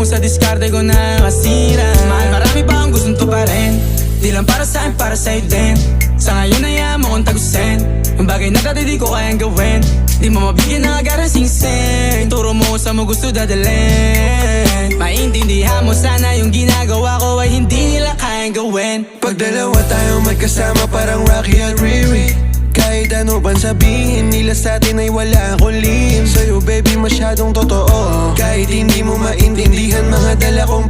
sa diskarte ko na kasira. Mahal, marami pa akong gustong tuparin. Di lang para sa'kin, para sa'yo din. Sa ngayon ayaw mo kong tagusin ang bagay na dati di ko kayang gawin. Di mo mabigyan ng agarang singsing. Turo mo sa mo gusto dadalhin. Maintindihan mo sana yung ginagawa ko ay hindi nila kayang gawin. Pag dalawa tayo magkasama parang Rocky at Riri. Kahit ano ban sabihin nila sa'tin ay wala akong lihim. Sa'yo baby masyadong totoo. Kahit hindi mo maintindihan mga dala kong